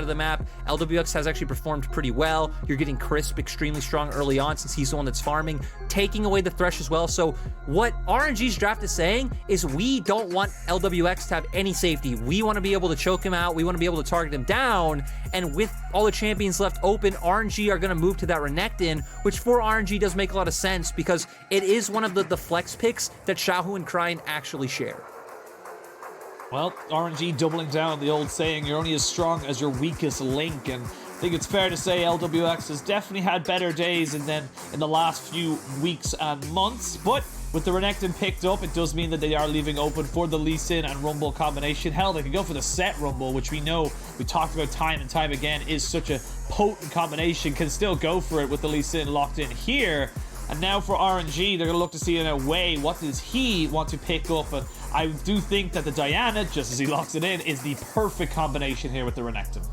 the map, Lwx has actually performed pretty well. You're getting Crisp extremely strong early on since he's the one that's farming, taking away the Thresh as well. So what RNG's draft is saying is we don't want Lwx to have any safety. We want to be able to choke him out. We want to be able to target him down. And with all the champions left open, RNG are going to move to that Renekton, which for RNG does make a lot of sense because it is one of the flex picks that Xiaohu and Cryin actually share. Well, RNG doubling down on the old saying, you're only as strong as your weakest link, and I think it's fair to say Lwx has definitely had better days in the last few weeks and months, but with the Renekton picked up, it does mean that they are leaving open for the Lee Sin and Rumble combination. Hell, they could go for the Sett Rumble, which we know, we talked about time and time again, is such a potent combination, can still go for it with the Lee Sin locked in here. And now for RNG, they're going to look to see in a way, what does he want to pick up? And I do think that the Diana, just as he locks it in, is the perfect combination here with the Renekton.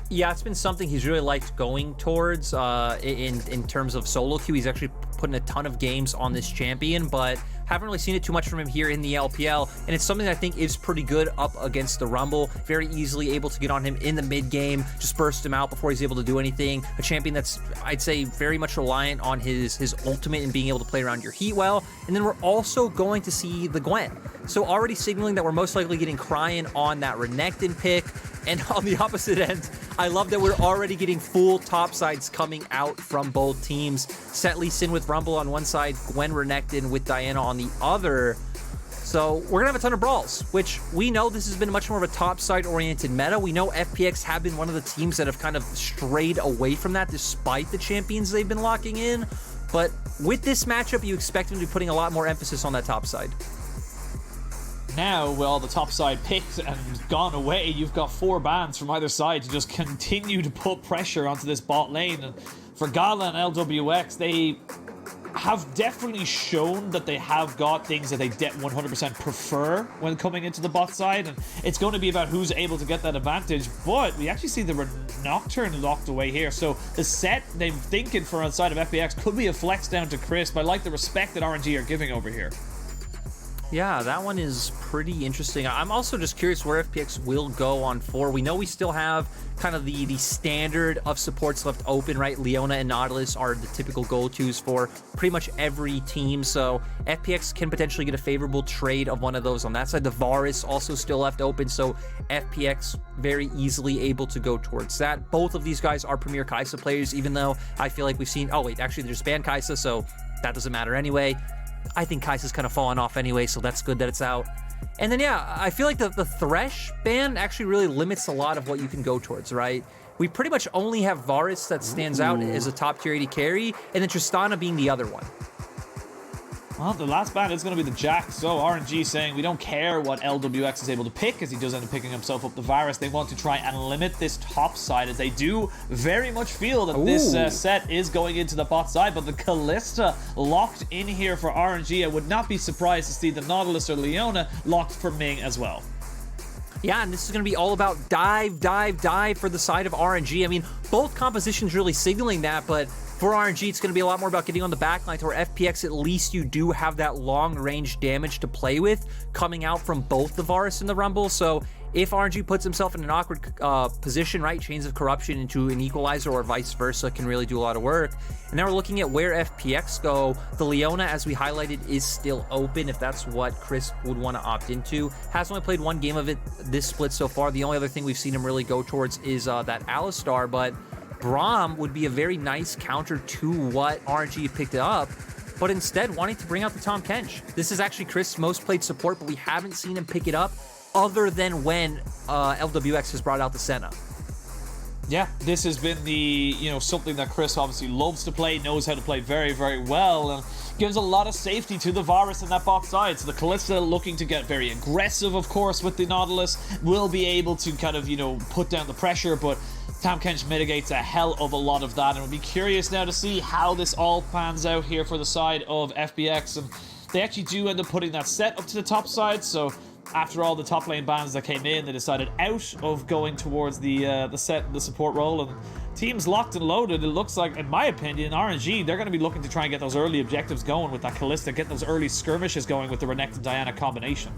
Yeah, it's been something he's really liked going towards in terms of solo queue. He's actually putting a ton of games on this champion, but haven't really seen it too much from him here in the LPL, and it's something that I think is pretty good up against the Rumble. Very easily able to get on him in the mid game, just burst him out before he's able to do anything. A champion that's, I'd say, very much reliant on his ultimate and being able to play around your heat well. And then we're also going to see the Gwen. So already signaling that we're most likely getting Cryin on that Renekton pick. And on the opposite end, I love that we're already getting full top sides coming out from both teams. Sett Lee Sin with Rumble on one side, Gwen Renekton with Diana on the other. So we're gonna have a ton of brawls, which we know this has been much more of a top side oriented meta. We know FPX have been one of the teams that have kind of strayed away from that despite the champions they've been locking in. But with this matchup, you expect them to be putting a lot more emphasis on that top side. Now, with all the top side picked and gone away, you've got 4 bans from either side to just continue to put pressure onto this bot lane. And for Gala and Lwx, they have definitely shown that they have got things that they 100% prefer when coming into the bot side, and it's going to be about who's able to get that advantage. But we actually see the Nocturne locked away here, so the Sett they're thinking for outside of FPX could be a flex down to Crisp. I like the respect that RNG are giving over here. Yeah, that one is pretty interesting. I'm also just curious where FPX will go on 4. We know we still have kind of the standard of supports left open, right? Leona and Nautilus are the typical go-tos for pretty much every team, so FPX can potentially get a favorable trade of one of those on that side. The Varus also still left open, so FPX very easily able to go towards that. Both of these guys are Premier Kaisa players, even though I feel like we've seen... Oh, wait, actually, there's banned Kaisa, so that doesn't matter anyway. I think Kaisa's kind of fallen off anyway, so that's good that it's out. And then, yeah, I feel like the Thresh ban actually really limits a lot of what you can go towards, right? We pretty much only have Varus that stands out as a top tier AD carry, and then Tristana being the other one. Well, the last ban is going to be the Jack, so RNG saying we don't care what Lwx is able to pick, as he does end up picking himself up the Varus. They want to try and limit this top side, as they do very much feel that this set is going into the bot side, but the Kalista locked in here for RNG. I would not be surprised to see the Nautilus or Leona locked for Ming as well. Yeah, and this is going to be all about dive, dive, dive for the side of RNG. I mean, both compositions really signaling that, but for RNG, it's going to be a lot more about getting on the backline to where FPX, at least you do have that long-range damage to play with coming out from both the Varus and the Rumble. So if RNG puts himself in an awkward position, right, Chains of Corruption into an Equalizer or vice versa can really do a lot of work. And now we're looking at where FPX go. The Leona, as we highlighted, is still open if that's what Chris would want to opt into. Has only played 1 game of it this split so far. The only other thing we've seen him really go towards is that Alistar, but Braum would be a very nice counter to what RNG picked up, but instead wanting to bring out the Tahm Kench. This is actually Chris' most played support, but we haven't seen him pick it up other than when Lwx has brought out the Senna. Yeah, this has been the, something that Chris obviously loves to play, knows how to play very, very well, and gives a lot of safety to the Varus in that bot side. So the Kalista looking to get very aggressive, of course, with the Nautilus, will be able to kind of, put down the pressure, but Tahm Kench mitigates a hell of a lot of that, and we'll be curious now to see how this all pans out here for the side of FPX. And they actually do end up putting that Sett up to the top side, so after all the top lane bans that came in, they decided out of going towards the Sett, the support role, and teams locked and loaded. It looks like, in my opinion, RNG, they're going to be looking to try and get those early objectives going with that Kalista, get those early skirmishes going with the Renekton Diana combination.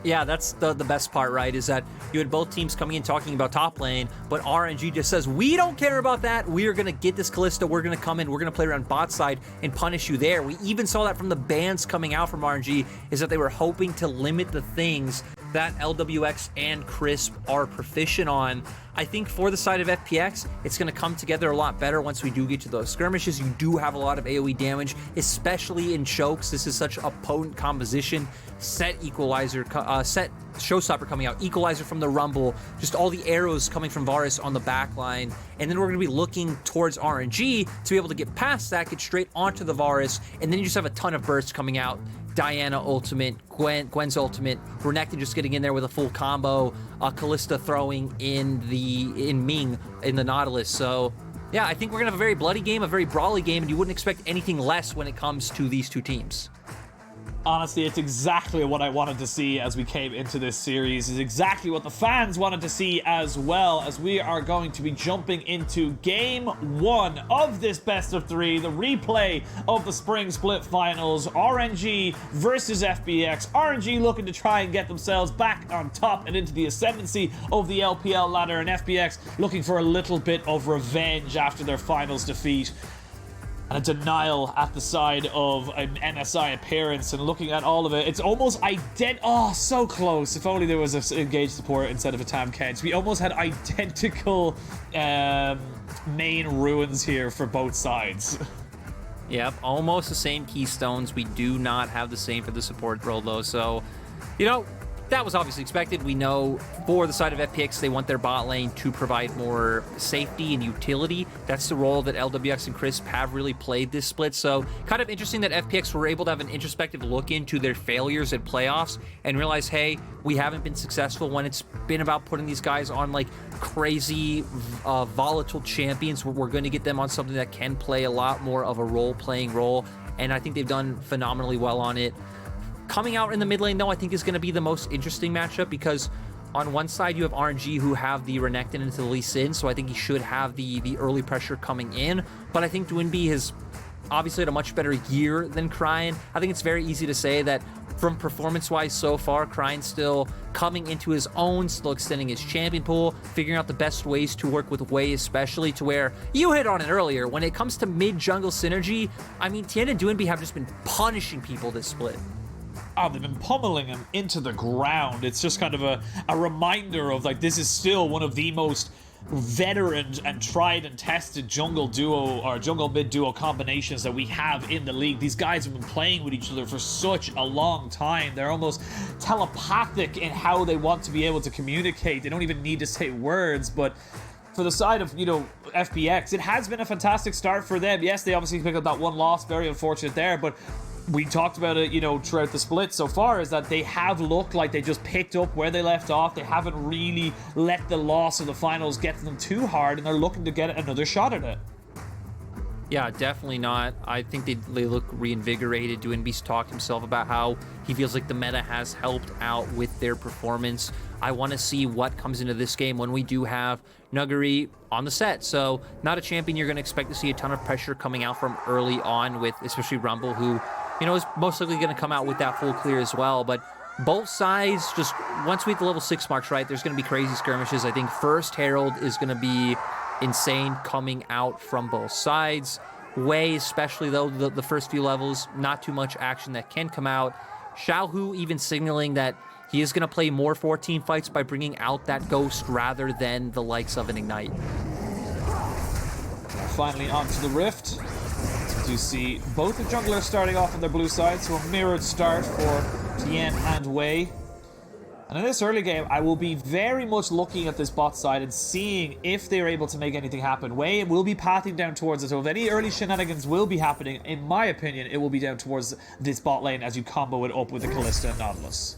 Yeah, that's the best part, right? Is that you had both teams coming in talking about top lane, but RNG just says, we don't care about that. We are going to get this Kalista. We're going to come in. We're going to play around bot side and punish you there. We even saw that from the bans coming out from RNG, is that they were hoping to limit the things that Lwx and Crisp are proficient on. I think for the side of FPX, it's going to come together a lot better once we do get to those skirmishes. You do have a lot of AoE damage, especially in chokes. This is such a potent composition. Sett equalizer, Sett showstopper coming out, equalizer from the Rumble, just all the arrows coming from Varus on the back line. And then we're going to be looking towards RNG to be able to get past that, get straight onto the Varus, and then you just have a ton of bursts coming out. Diana ultimate, Gwen's ultimate, Renekton just getting in there with a full combo, Kalista throwing in Ming in the Nautilus. So yeah, I think we're gonna have a very bloody game, a very brawly game, and you wouldn't expect anything less when it comes to these two teams. Honestly, it's exactly what I wanted to see as we came into this series. It's exactly what the fans wanted to see as well, as we are going to be jumping into game 1 of this best of 3, the replay of the spring split finals, RNG versus FPX. RNG looking to try and get themselves back on top and into the ascendancy of the LPL ladder, and FPX looking for a little bit of revenge after their finals defeat. And a denial at the side of an MSI appearance, and looking at all of it, it's almost oh, so close. If only there was an engaged support instead of a Tahm Kench. We almost had identical main ruins here for both sides. Yep, almost the same keystones. We do not have the same for the support role, though. So, you know, that was obviously expected. We know for the side of FPX, they want their bot lane to provide more safety and utility. That's the role that Lwx and Crisp have really played this split. So kind of interesting that FPX were able to have an introspective look into their failures at playoffs and realize, hey, we haven't been successful when it's been about putting these guys on like crazy, volatile champions. We're going to get them on something that can play a lot more of a role-playing role. And I think they've done phenomenally well on it. Coming out in the mid lane, though, I think is going to be the most interesting matchup, because on one side you have RNG, who have the Renekton into the Lee Sin, so I think he should have the early pressure coming in. But I think Doinb has obviously had a much better year than Cryin. I think it's very easy to say that from performance-wise so far, Cryin still coming into his own, still extending his champion pool, figuring out the best ways to work with Wei, especially to where you hit on it earlier. When it comes to mid-jungle synergy, I mean, Tien and Doinb have just been punishing people this split. Oh, they've been pummeling him into the ground. It's just kind of a reminder of, like, this is still one of the most veteran and tried and tested jungle duo or jungle mid duo combinations that we have in the league. These guys have been playing with each other for such a long time. They're almost telepathic in how they want to be able to communicate. They don't even need to say words. But for the side of, you know, FPX, it has been a fantastic start for them. Yes, they obviously picked up that one loss, very unfortunate there, but we talked about it, you know, throughout the split so far, is that they have looked like they just picked up where they left off. They haven't really let the loss of the finals get to them too hard, and they're looking to get another shot at it. Yeah, definitely not. I think they look reinvigorated. Doinb's talked himself about how he feels like the meta has helped out with their performance. I want to see what comes into this game when we do have Nuguri on the set. So not a champion you're going to expect to see a ton of pressure coming out from early on, with especially Rumble, who, you know, is most likely going to come out with that full clear as well. But both sides, just once we hit the level 6 marks, right, there's going to be crazy skirmishes. I think first Herald is going to be insane coming out from both sides. Wei, especially though, the first few levels, not too much action that can come out. Xiaohu even signaling that he is going to play more 14 fights by bringing out that Ghost rather than the likes of an Ignite. Finally onto the Rift. You see both the junglers starting off on their blue side, so a mirrored start for Tien and Wei. And in this early game, I will be very much looking at this bot side and seeing if they're able to make anything happen. Wei will be pathing down towards it, so if any early shenanigans will be happening, in my opinion, it will be down towards this bot lane as you combo it up with the Kalista and Nautilus.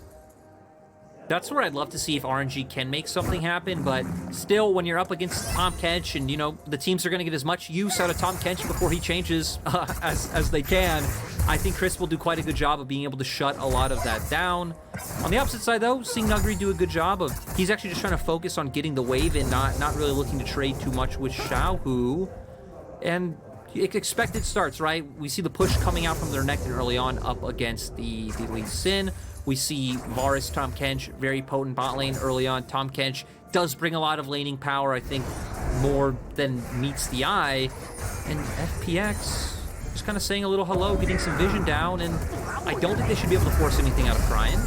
That's where I'd love to see if RNG can make something happen, but still, when you're up against Tahm Kench, and, you know, the teams are going to get as much use out of Tahm Kench before he changes as they can, I think Chris will do quite a good job of being able to shut a lot of that down. On the opposite side, though, seeing Nuguri do a good job of, he's actually just trying to focus on getting the wave in, not really looking to trade too much with Xiaohu. And expected starts, right? We see the push coming out from the Renekton early on up against the Lee Sin. We see Varus, Tahm, Kench, very potent bot lane early on. Tahm, Kench does bring a lot of laning power, I think, more than meets the eye. And FPX just kind of saying a little hello, getting some vision down, and I don't think they should be able to force anything out of Cryin.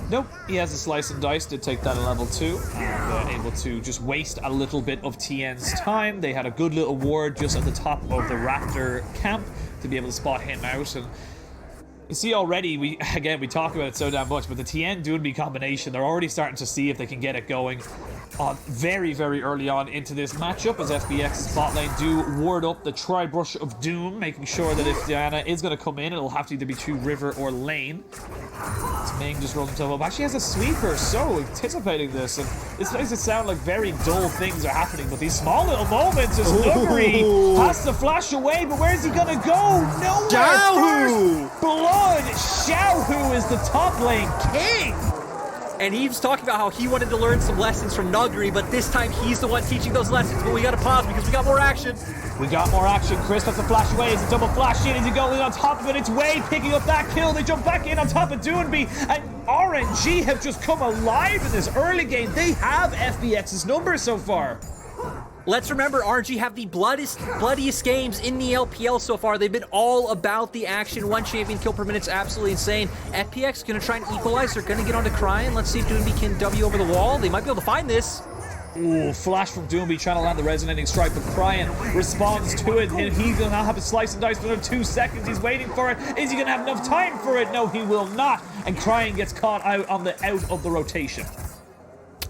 Nope, he has a slice and dice to take that at level 2, and able to just waste a little bit of TN's time. They had a good little ward just at the top of the Raptor camp to be able to spot him out, and you see already, we talk about it so damn much, but the TN Doinb combination, they're already starting to see if they can get it going very, very early on into this matchup, as FPX's bot lane do ward up the Tri-Brush of Doom, making sure that if Diana is going to come in, it'll have to either be through river or lane. Ming just rolled himself up. Actually has a sweeper, so anticipating this, and this makes it sound like very dull things are happening, but these small little moments as Nuguri has to flash away, but where's he gonna go? Nowhere! Xiaohu! Blood! Xiaohu is the top lane king! And he was talking about how he wanted to learn some lessons from Nuguri, but this time he's the one teaching those lessons. But we gotta pause because we got more action. We got more action. Chris has to flash away. It's a double flash in. Is he going on top of it? It's Way picking up that kill. They jump back in on top of Doinb. And RNG have just come alive in this early game. They have FPX's numbers so far. Let's remember, RNG have the bloodiest games in the LPL so far. They've been all about the action. 1 champion kill per minute is absolutely insane. FPX gonna try and equalize. They're gonna get onto Cryin. Let's see if Doinb can W over the wall. They might be able to find this. Ooh, flash from Doinb trying to land the resonating strike, but Cryin responds to it, and he's gonna have a slice and dice for another 2 seconds. He's waiting for it. Is he gonna have enough time for it? No, he will not. And Cryin gets caught out of the rotation.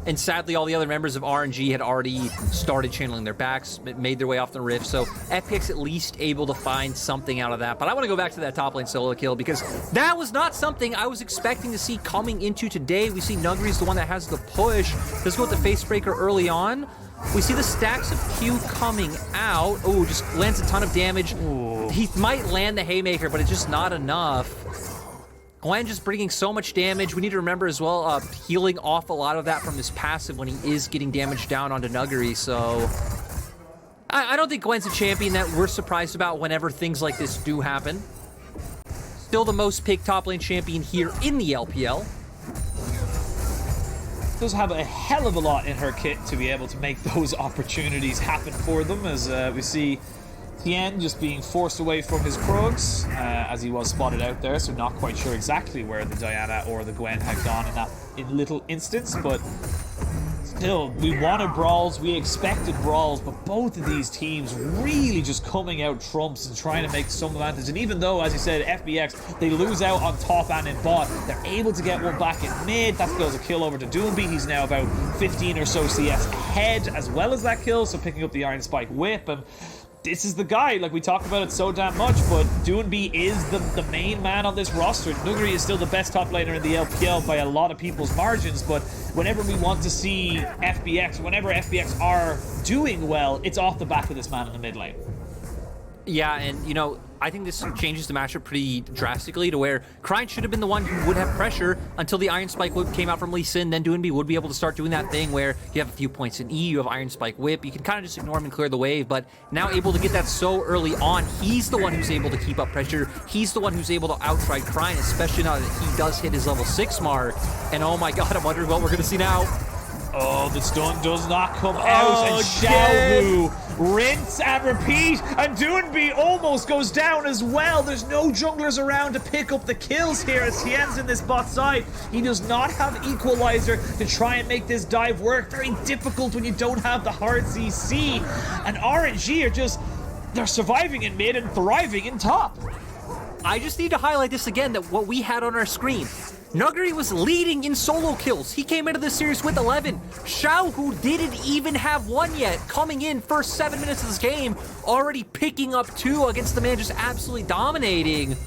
And sadly, all the other members of RNG had already started channeling their backs, made their way off the rift, so FPX at least able to find something out of that. But I want to go back to that top lane solo kill, because that was not something I was expecting to see coming into today. We see Nuguri's the one that has the push. Let's go with the Facebreaker early on. We see the stacks of Q coming out. Oh, just lands a ton of damage. Ooh. He might land the Haymaker, but it's just not enough. Gwen just bringing so much damage. We need to remember as well, healing off a lot of that from his passive when he is getting damage down onto Nuguri, so I don't think Gwen's a champion that we're surprised about whenever things like this do happen. Still the most picked top lane champion here in the LPL. Does have a hell of a lot in her kit to be able to make those opportunities happen for them, as we see Tien just being forced away from his Krugs, as he was spotted out there, so not quite sure exactly where the Diana or the Gwen had gone in that little instance, but still, we wanted brawls, we expected brawls, but both of these teams really just coming out trumps and trying to make some advantage. And even though, as you said, FBX, they lose out on top and in bot, they're able to get one back in mid. That goes a kill over to Doinb. He's now about 15 or so CS ahead, as well as that kill, so picking up the Iron Spike Whip. And this is the guy, like we talk about it so damn much, but Doinb is the main man on this roster. Nuguri is still the best top laner in the LPL by a lot of people's margins, but whenever we want to see FPX, whenever FPX are doing well, it's off the back of this man in the mid lane. Yeah, and you know, I think this changes the matchup pretty drastically to where Cryin should have been the one who would have pressure until the Iron Spike Whip came out from Lee Sin. Then Doinb would be able to start doing that thing where you have a few points in E, you have Iron Spike Whip, you can kind of just ignore him and clear the wave, but now able to get that so early on, he's the one who's able to keep up pressure. He's the one who's able to outright Cryin, especially now that he does hit his level 6 mark. And oh my god, I'm wondering what we're going to see now. Oh, the stun does not come out, and Xiaohu rinse and repeat, and Doinb almost goes down as well. There's no junglers around to pick up the kills here as Tien's in this bot side. He does not have Equalizer to try and make this dive work. Very difficult when you don't have the hard CC, and RNG are just, they're surviving in mid and thriving in top. I just need to highlight this again, that what we had on our screen. Nuguri was leading in solo kills. He came into the series with 11. Xiaohu didn't even have one yet. Coming in first 7 minutes of this game, already picking up 2 against the man just absolutely dominating.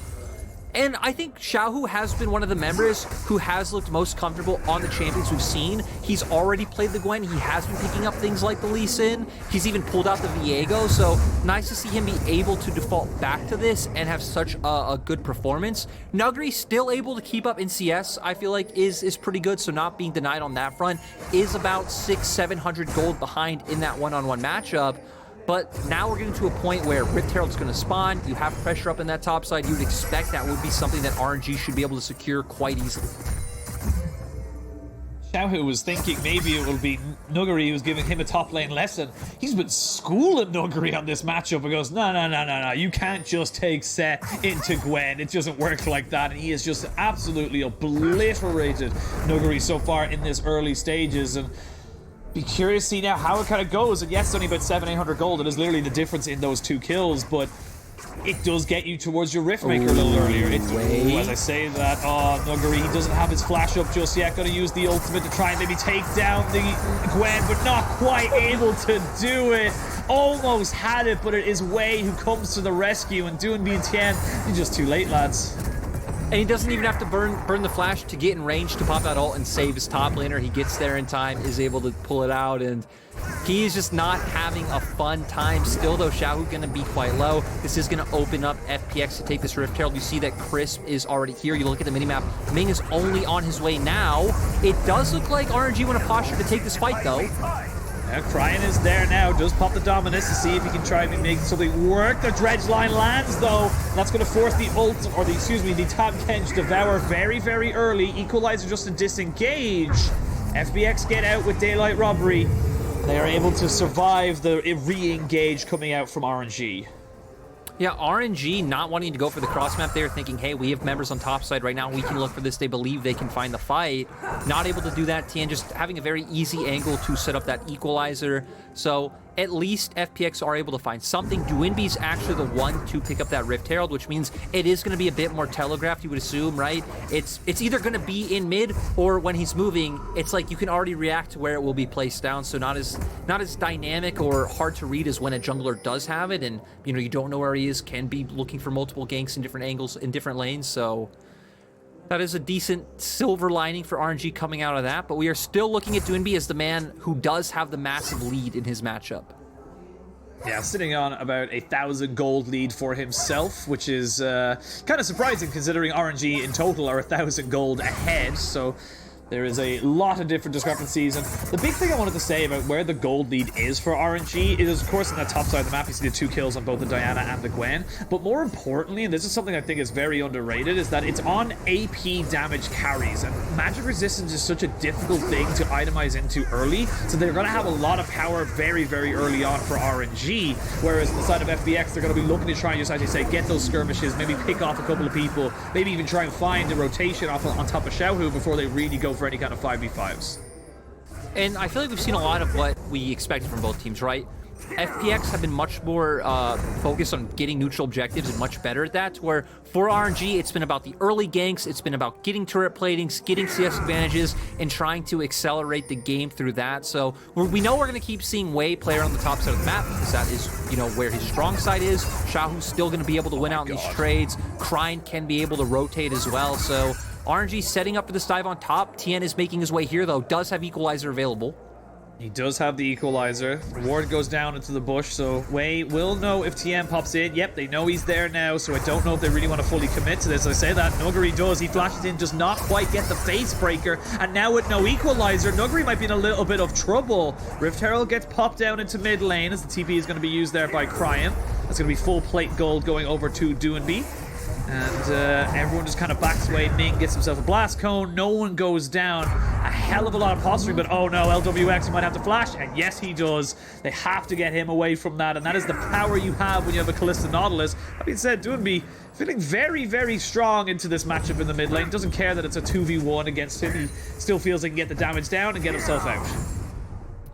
And I think Xiaohu has been one of the members who has looked most comfortable on the champions we've seen. He's already played the Gwen. He has been picking up things like the Lee Sin. He's even pulled out the Viego. So nice to see him be able to default back to this and have such a good performance. Nuguri still able to keep up in CS, I feel like is pretty good. So not being denied on that front, is about 600-700 gold behind in that one-on-one matchup. But now we're getting to a point where Rift Herald's going to spawn. You have pressure up in that top side. You would expect that would be something that RNG should be able to secure quite easily. Xiaohu was thinking maybe it will be Nuguri who's giving him a top lane lesson. He's been schooling Nuguri on this matchup and goes, no, you can't just take Sett into Gwen. It doesn't work like that. And he has just absolutely obliterated Nuguri so far in this early stages. And be curious to see now how it kind of goes. And yes, it's only about 700-800 gold. It is literally the difference in those 2 kills, but it does get you towards your Riftmaker a little earlier. As I say that, Nuguri, he doesn't have his flash up just yet. Going to use the ultimate to try and maybe take down the Gwen, but not quite able to do it. Almost had it, but it is Wei who comes to the rescue, and Doinb and Tien, you're just too late, lads. And he doesn't even have to burn the flash to get in range to pop that ult and save his top laner. He gets there in time, is able to pull it out, and he is just not having a fun time. Still, though, Xiaohu going to be quite low. This is going to open up FPX to take this Rift Herald. You see that Crisp is already here. You look at the minimap. Ming is only on his way now. It does look like RNG want a posture to take this fight, though. Now, Cryin is there now, does pop the Dominus to see if he can try and make something work. The Dredge line lands, though. That's going to force the ult, or the Tahm Kench Devour very, very early. Equalizer just to disengage. FPX get out with Daylight Robbery. They are able to survive the re-engage coming out from RNG. Yeah, RNG not wanting to go for the cross map there, thinking, hey, we have members on top side right now. We can look for this. They believe they can find the fight. Not able to do that. Tien just having a very easy angle to set up that equalizer. So at least FPX are able to find something. Doinb's actually the one to pick up that Rift Herald, which means it is going to be a bit more telegraphed, you would assume, right? It's either going to be in mid, or when he's moving, it's like you can already react to where it will be placed down. So not as dynamic or hard to read as when a jungler does have it, and you don't know where he is, can be looking for multiple ganks in different angles, in different lanes. So that is a decent silver lining for RNG coming out of that, but we are still looking at Doinb as the man who does have the massive lead in his matchup. Yeah, sitting on about 1,000 gold lead for himself, which is kind of surprising considering RNG in total are 1,000 gold ahead, so there is a lot of different discrepancies. And the big thing I wanted to say about where the gold lead is for RNG is, of course, on the top side of the map, you see the 2 kills on both the Diana and the Gwen. But more importantly, and this is something I think is very underrated, is that it's on AP damage carries. And magic resistance is such a difficult thing to itemize into early, so they're going to have a lot of power very, very early on for RNG. Whereas on the side of FPX, they're going to be looking to try and just, as you say, get those skirmishes, maybe pick off a couple of people, maybe even try and find a rotation off on top of Xiaohu before they really go for any kind of 5v5s. And I feel like we've seen a lot of what we expected from both teams, right? FPX have been much more focused on getting neutral objectives and much better at that, where for RNG, it's been about the early ganks, it's been about getting turret platings, getting CS advantages, and trying to accelerate the game through that. So we know we're going to keep seeing Wei player on the top side of the map, because that is, where his strong side is. Xiaohu's still going to be able to win out in these trades. Cryin can be able to rotate as well, so RNG setting up for this dive on top. Tien is making his way here, though, does have equalizer available. He does have the equalizer. The ward goes down into the bush, so Wei will know if Tien pops in. Yep, they know he's there now, so I don't know if they really want to fully commit to this. I say that, Nuguri does. He flashes in, does not quite get the face breaker, and now with no equalizer, Nuguri might be in a little bit of trouble. Rift Herald gets popped down into mid lane as the TP is going to be used there by Cryin. That's going to be full plate gold going over to Doinb. And everyone just kind of backs away. Ming gets himself a blast cone. No one goes down. A hell of a lot of posturing, but oh no, Lwx might have to flash, and yes, he does. They have to get him away from that, and that is the power you have when you have a Kalista Nautilus. That being said, Doinb feeling very, very strong into this matchup in the mid lane. Doesn't care that it's a 2v1 against him. He still feels he can get the damage down and get himself out.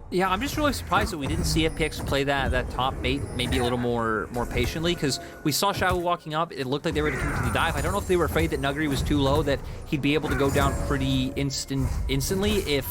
Yeah, I'm just really surprised that we didn't see FPX play that top bait maybe a little more patiently, because we saw Xiaohu walking up. It looked like they were going to commit to the dive. I don't know if they were afraid that Nuguri was too low, that he'd be able to go down pretty instantly if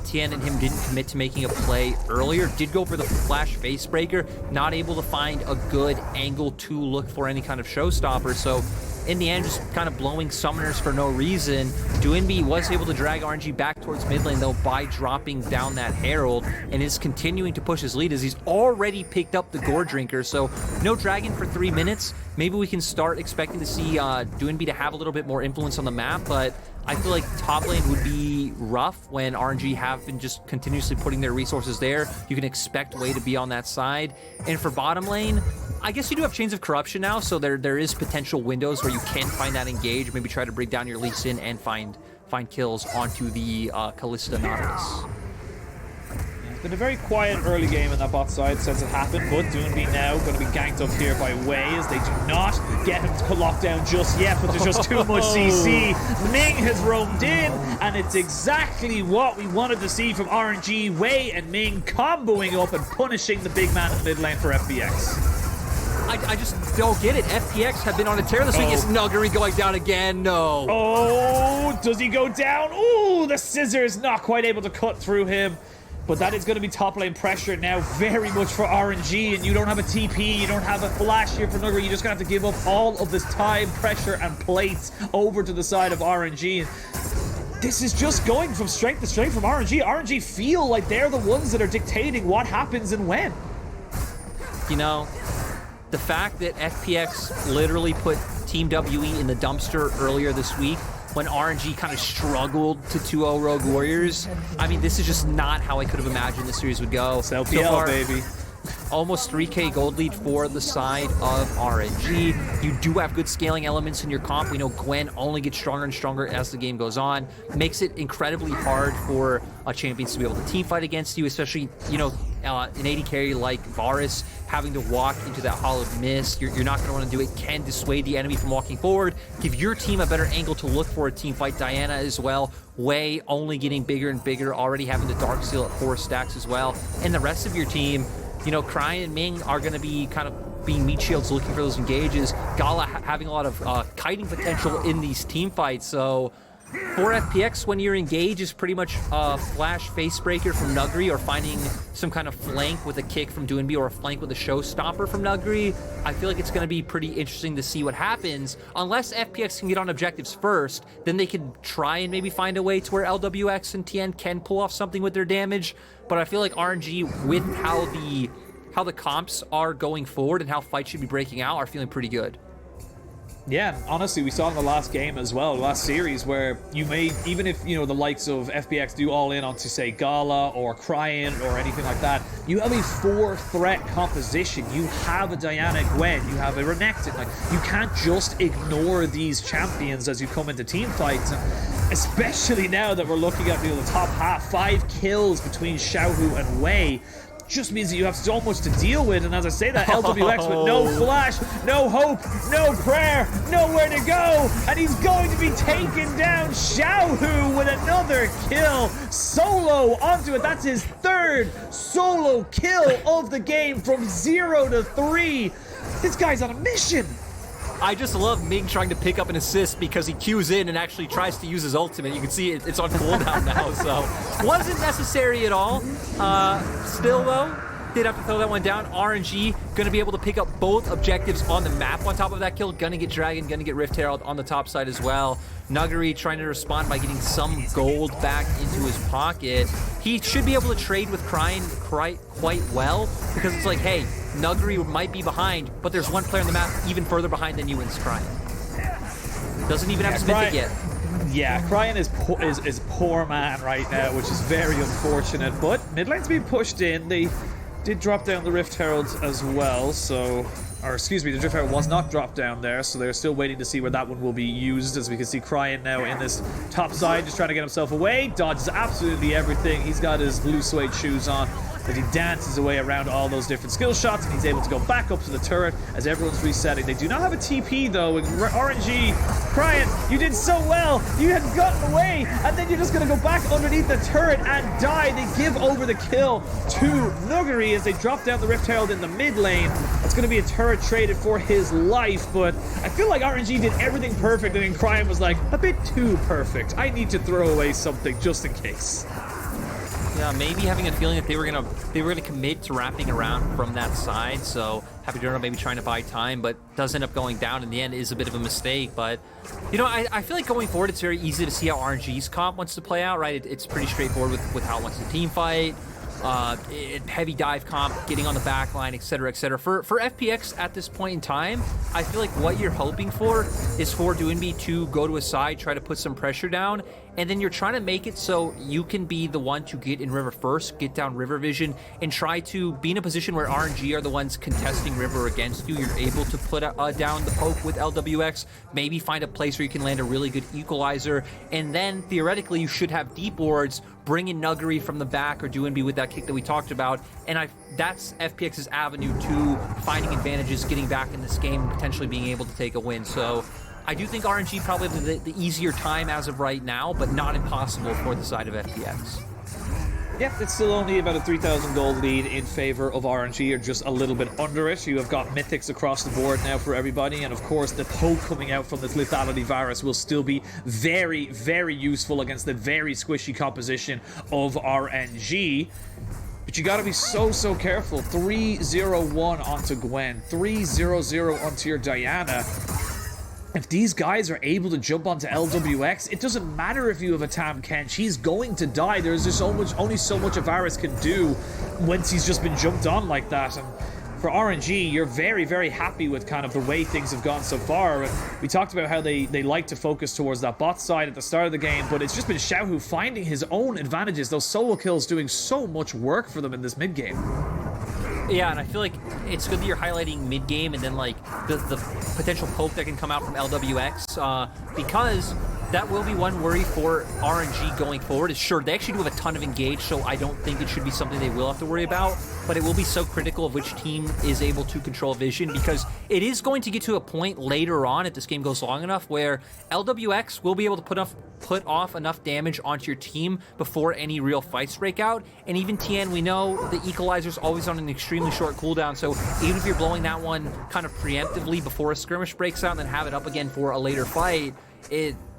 Tien and him didn't commit to making a play earlier. Did go for the flash face breaker, not able to find a good angle to look for any kind of showstopper. So in the end, just kind of blowing summoners for no reason. Doinb was able to drag RNG back towards mid lane, though, by dropping down that Herald, and is continuing to push his lead as he's already picked up the Gore Drinker. So no dragon for 3 minutes. Maybe we can start expecting to see Doinb to have a little bit more influence on the map, but I feel like top lane would be rough when RNG have been just continuously putting their resources there. You can expect Wei to be on that side. And for bottom lane, I guess you do have Chains of Corruption now, so there is potential windows where you can find that engage, maybe try to break down your Lee Sin and find kills onto the Kalista Nautilus. It's been a very quiet early game in that bot side since it happened, but Doinb Lee now going to be ganked up here by Wei as they do not get him to lock down just yet, but there's just too much CC. Ming has roamed in, and it's exactly what we wanted to see from RNG. Wei and Ming comboing up and punishing the big man in the mid lane for FPX. I just don't get it. FPX have been on a tear this week. Is Nuguri going down again? No. Oh, does he go down? Ooh, the scissors not quite able to cut through him. But that is going to be top lane pressure now very much for RNG, and you don't have a TP, you don't have a flash here for Nuguri. You're just going to have to give up all of this time, pressure, and plates over to the side of RNG. This is just going from strength to strength from RNG. RNG feel like they're the ones that are dictating what happens and when. You know, the fact that FPX literally put Team WE in the dumpster earlier this week when RNG kind of struggled to 2-0 Rogue Warriors, I mean, this is just not how I could have imagined this series would go. It's LPL, so far, baby. Almost 3K gold lead for the side of RNG. You do have good scaling elements in your comp. We know Gwen only gets stronger and stronger as the game goes on. Makes it incredibly hard for champions to be able to team fight against you, especially, you know, an AD carry like Varus having to walk into that hollow mist. You're not going to want to do it. Can dissuade the enemy from walking forward. Give your team a better angle to look for a team fight. Diana as well. Wei only getting bigger and bigger, already having the Dark Seal at 4 stacks as well. And the rest of your team, you know, Cryin and Ming are going to be kind of being meat shields looking for those engages. Gala having a lot of kiting potential in these team fights. So for FPX, when your engage is pretty much a flash face breaker from Nuguri or finding some kind of flank with a kick from Doinb or a flank with a showstopper from Nuguri, I feel like it's going to be pretty interesting to see what happens. Unless FPX can get on objectives first, then they can try and maybe find a way to where Lwx and TN can pull off something with their damage. But I feel like RNG, with how the comps are going forward and how fights should be breaking out, are feeling pretty good. Yeah, honestly, we saw in the last game as well, last series, where you may, even if, you know, the likes of FPX do all in onto, say, Gala or Cryin or anything like that, you have a 4-threat composition. You have a Diana Gwen, you have a Renekton. Like, you can't just ignore these champions as you come into team fights. And especially now that we're looking at, you know, the top half, 5 kills between Xiaohu and Wei, just means that you have so much to deal with. And as I say that, Lwx with no flash, no hope, no prayer, nowhere to go, and he's going to be taken down. Xiaohu with another kill, solo onto it. That's his 3rd solo kill of the game from 0 to 3. This guy's on a mission. I just love Ming trying to pick up an assist because he queues in and actually tries to use his ultimate. You can see it's on cooldown now, so wasn't necessary at all. Still, though, did have to throw that one down. RNG going to be able to pick up both objectives on the map on top of that kill. Gonna get Dragon, gonna get Rift Herald on the top side as well. Nuguri trying to respond by getting some gold back into his pocket. He should be able to trade with Cryin quite well because it's like, hey, Nuguri might be behind, but there's one player on the map even further behind than you and Cryin. Doesn't even have Smith yet. Yeah, Cryin is poor man right now, which is very unfortunate. But mid lane's being pushed in. They did drop down the Rift Heralds as well, so... Or excuse me, the Rift Herald was not dropped down there, so they're still waiting to see where that one will be used. As we can see Cryin now in this top side, just trying to get himself away. Dodges absolutely everything. He's got his blue suede shoes on, but he dances away around all those different skill shots, and he's able to go back up to the turret as everyone's resetting. They do not have a TP though, and RNG, Cryin, you did so well. You had gotten away, and then you're just gonna go back underneath the turret and die. They give over the kill to Nuguri as they drop down the Rift Herald in the mid lane. It's gonna be a turret traded for his life, but I feel like RNG did everything perfect, and then Cryin was like, a bit too perfect. I need to throw away something just in case. Yeah, maybe having a feeling that they were gonna commit to wrapping around from that side. So Happy Journal maybe trying to buy time, but does end up going down in the end. Is a bit of a mistake. But you know, I feel like going forward, it's very easy to see how RNG's comp wants to play out. Right, it's pretty straightforward with how it wants to team fight. heavy dive comp, getting on the back line, etc., etc. For FPX at this point in time, I feel like what you're hoping for is for Doinb to go to a side, try to put some pressure down, and then you're trying to make it so you can be the one to get in river first, get down river vision, and try to be in a position where RNG are the ones contesting river against you. You're able to put down the poke with Lwx, maybe find a place where you can land a really good equalizer, and then theoretically you should have deep wards, bring in Nuguri from the back or Doinb with that kick that we talked about, and that's FPX's avenue to finding advantages, getting back in this game, and potentially being able to take a win. So I do think RNG probably the easier time as of right now, but not impossible for the side of FPX. Yep, it's still only about a 3,000 gold lead in favor of RNG, or just a little bit under it. You have got mythics across the board now for everybody, and of course the poke coming out from this lethality Varus will still be very, very useful against the very squishy composition of RNG. But you gotta be so careful. 3-0-1 onto Gwen, 3-0-0 onto your Diana. If these guys are able to jump onto Lwx, it doesn't matter if you have a Tahm Kench, he's going to die. There's just only so much a Varus can do once he's just been jumped on like that. And for RNG, you're very, very happy with kind of the way things have gone so far. We talked about how they like to focus towards that bot side at the start of the game, but it's just been Xiaohu finding his own advantages. Those solo kills doing so much work for them in this mid game. Yeah, and I feel like it's good that you're highlighting mid-game and then, like, the potential poke that can come out from Lwx, because that will be one worry for RNG going forward. Is sure, they actually do have a ton of engage, so I don't think it should be something they will have to worry about, but it will be so critical of which team is able to control vision, because it is going to get to a point later on, if this game goes long enough, where Lwx will be able to put off enough damage onto your team before any real fights break out. And even TN, we know the equalizer's always on an extremely short cooldown, so even if you're blowing that one kind of preemptively before a skirmish breaks out and then have it up again for a later fight,